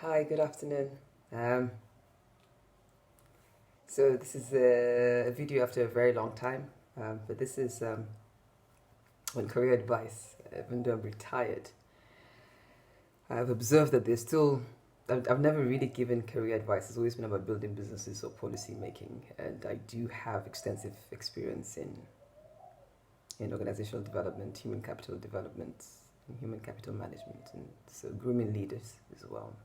Hi, good afternoon. Um, so this is a video after a very long time, but this is on career advice. Even though I'm retired, I've observed that there's still. I've never really given career advice. It's always been about building businesses or policy making, and I do have extensive experience in organizational development, human capital development, and human capital management, and so grooming leaders as well,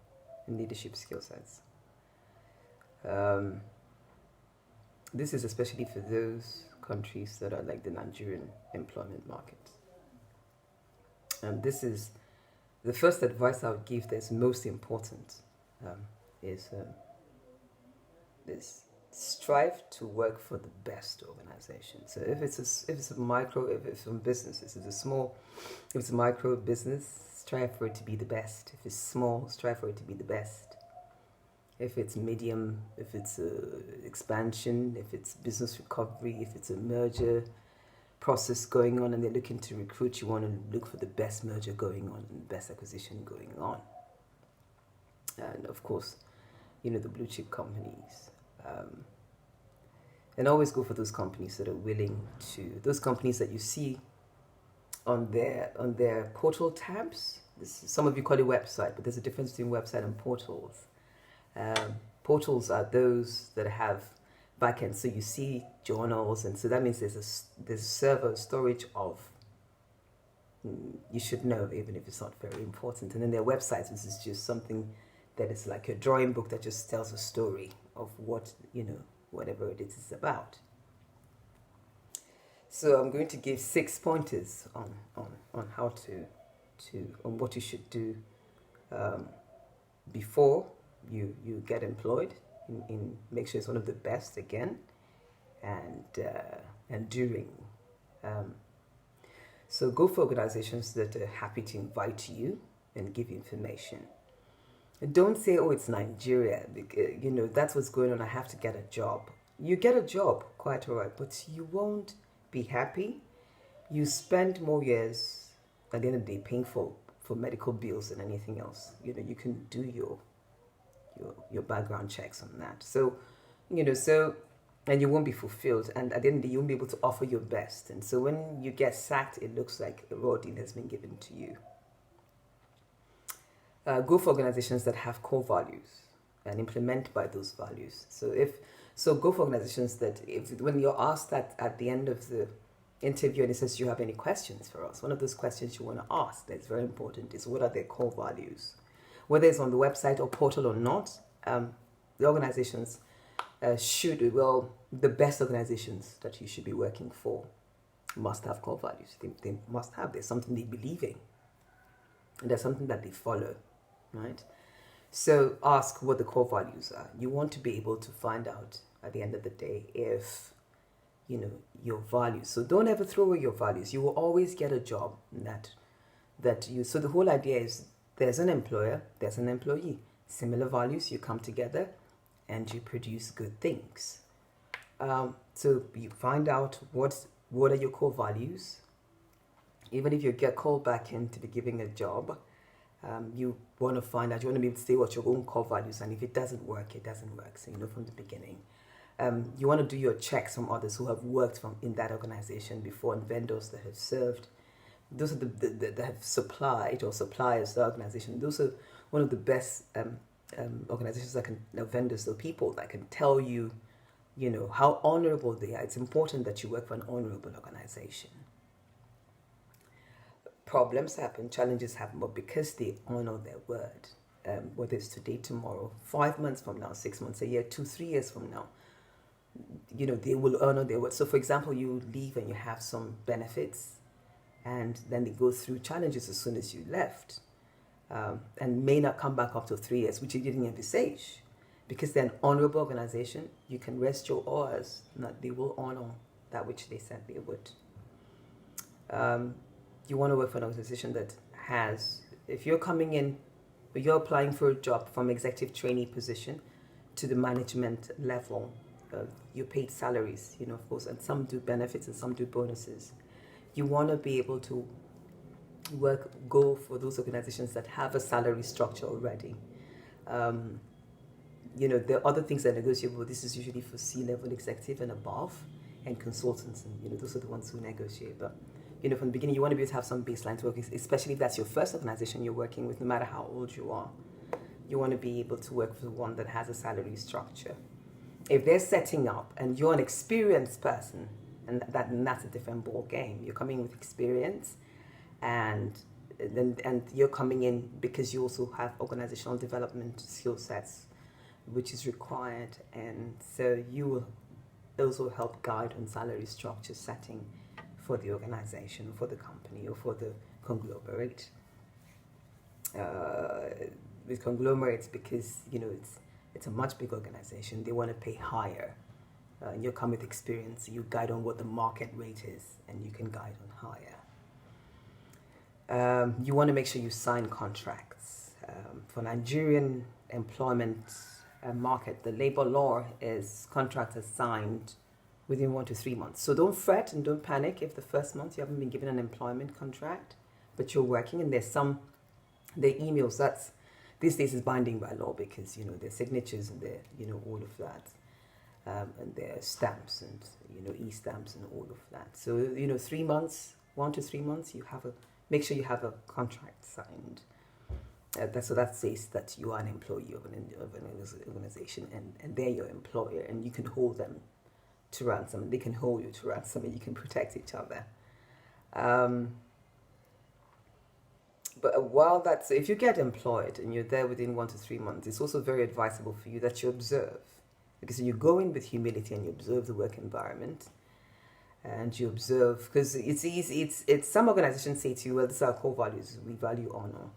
and leadership skill sets. Um, This is especially for those countries that are like the Nigerian employment market. And this is the first advice I would give that's most important um, is this: strive to work for the best organization. So if it's a micro, if it's from businesses, if it's a small, if it's a micro business, strive for it to be the best. If it's small, strive for it to be the best. If it's medium, if it's expansion, if it's business recovery, if it's a merger process going on and they're looking to recruit, you want to look for the best merger going on and best acquisition going on. And of course, the blue chip companies. And always go for those companies that are willing to, those companies that you see on their portal tabs. Some of you call it website, but there's a difference between website and portals. Portals are those that have backends, so you see journals, and so that means there's server storage of. You should know, even if it's not very important. And then their websites, this is just something that is like a drawing book that just tells a story of what whatever it is about. So I'm going to give 6 pointers on how to on what you should do before you get employed in make sure it's one of the best again, and during. So go for organizations that are happy to invite you and give you information. And don't say, oh, it's Nigeria, that's what's going on, I have to get a job. You get a job, quite all right, but you won't be happy. You spend more years at the end of the day paying for medical bills than anything else. You can do your background checks on that. So, and you won't be fulfilled. And at the end of the day, you won't be able to offer your best. And so when you get sacked, it looks like a raw deal has been given to you. Go for organizations that have core values and implement by those values. So go for organizations that when you're asked that at the end of the interview and it says, do you have any questions for us? One of those questions you want to ask that's very important is, what are their core values? Whether it's on the website or portal or not, the organizations the best organizations that you should be working for must have core values. They must have. There's something they believe in. And there's something that they follow, right? So ask what the core values are. You want to be able to find out at the end of the day if, your values. So don't ever throw away your values. You will always get a job so the whole idea is, there's an employer, there's an employee. Similar values, you come together and you produce good things. So you find out what are your core values. Even if you get called back in to be giving a job, you want to find out, you want to be able to say what your own core values, and if it doesn't work, it doesn't work. So from the beginning. You want to do your checks from others who have worked in that organization before, and vendors that have served. Those are that have supplied, or suppliers to the organization. Those are one of the best organizations that can, vendors, or people that can tell you, how honorable they are. It's important that you work for an honorable organization. Problems happen, challenges happen, but because they honor their word, whether it's today, tomorrow, 5 months from now, 6 months, a year, 2, 3 years from now, they will honor their word. So, for example, you leave and you have some benefits, and then they go through challenges as soon as you left, and may not come back after 3 years, which you didn't envisage. Because they're an honorable organization, you can rest your oars that they will honor that which they said they would. You want to work for an organization that has, if you're coming in, you're applying for a job from executive trainee position to the management level, you're paid salaries, of course, and some do benefits and some do bonuses. You want to be able to go for those organizations that have a salary structure already. Um, there are other things that are negotiable. This is usually for C-level executive and above, and consultants, and those are the ones who negotiate. But from the beginning, you want to be able to have some baseline to work, especially if that's your first organization you're working with, no matter how old you are. You want to be able to work with one that has a salary structure. If they're setting up and you're an experienced person, and that's a different ball game. You're coming with experience, and you're coming in because you also have organizational development skill sets, which is required, and so you will also help guide on salary structure setting for the organization, for the company, or for the conglomerate. With conglomerates, because it's a much bigger organization, they want to pay higher. You come with experience, you guide on what the market rate is, and you can guide on higher. You want to make sure you sign contracts. For Nigerian employment market, the labor law is contracts are signed within 1 to 3 months. So don't fret and don't panic if the first month you haven't been given an employment contract, but you're working, and there's the emails, that's these days is binding by law, because their signatures and their all of that, and their stamps and e-stamps and all of that. So 3 months, 1 to 3 months, make sure you have a contract signed. So that says that you are an employee of an organization, and they're your employer, and you can hold them to ransom. They can hold you to ransom, and you can protect each other. But if you get employed and you're there within 1 to 3 months, it's also very advisable for you that you observe, because you go in with humility and you observe the work environment, and you observe, because it's easy. It's some organizations say to you, well, these are our core values. We value honor,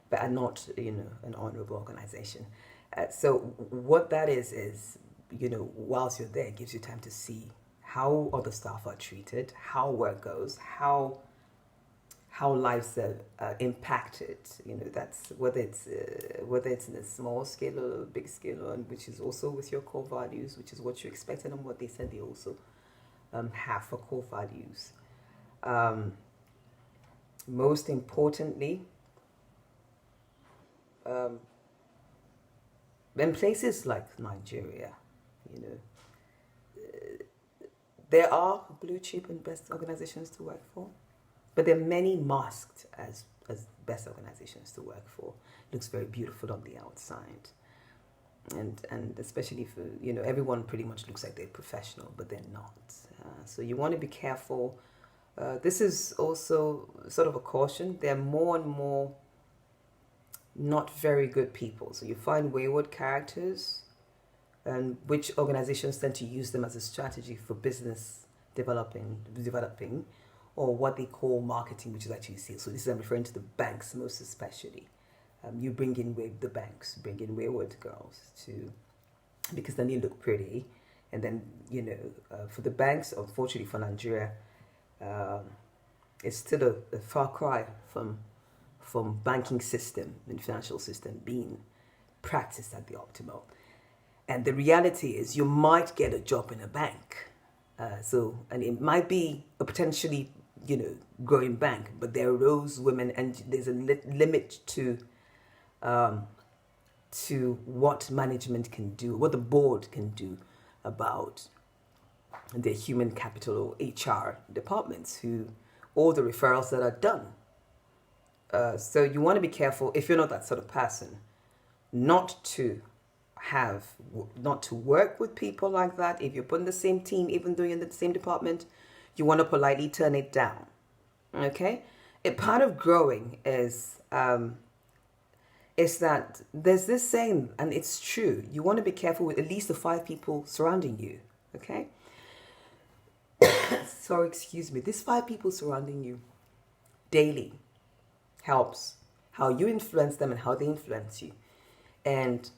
but are not an honorable organization. So what that is whilst you're there, it gives you time to see how other staff are treated, how work goes, how lives are impacted. That's whether it's in a small scale or a big scale, and which is also with your core values, which is what you expected, and what they said they also have for core values. Most importantly, in places like Nigeria, there are blue chip and best organizations to work for, but there are many masked as best organizations to work for. It looks very beautiful on the outside, and especially for everyone pretty much looks like they're professional, but they're not. So you want to be careful. This is also sort of a caution. There are more and more not very good people. So you find wayward characters, and which organizations tend to use them as a strategy for business developing, or what they call marketing, which is actually sales. So this is, I'm referring to the banks most especially. You bring in the banks, bring in wayward girls because then they look pretty, and then for the banks, unfortunately for Nigeria, it's still a far cry from banking system and financial system being practiced at the optimal. And the reality is, you might get a job in a bank, and it might be a potentially growing bank, but there are those women, and there's a limit to what management can do, what the board can do about the human capital or HR departments, all the referrals that are done. So you want to be careful, if you're not that sort of person, not to work with people like that. If you're put in the same team, even though you're in the same department, you want to politely turn it down. Okay? A part of growing is that there's this saying, and it's true, you want to be careful with at least the 5 people surrounding you. Okay? Sorry, excuse me. These 5 people surrounding you daily helps how you influence them and how they influence you. And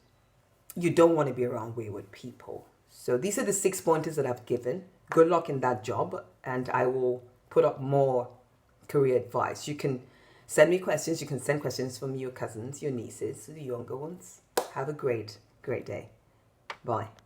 you don't want to be around wayward people. So these are the 6 pointers that I've given. Good luck in that job, and I will put up more career advice. You can send me questions. You can send questions from your cousins, your nieces, the younger ones. Have a great day. Bye.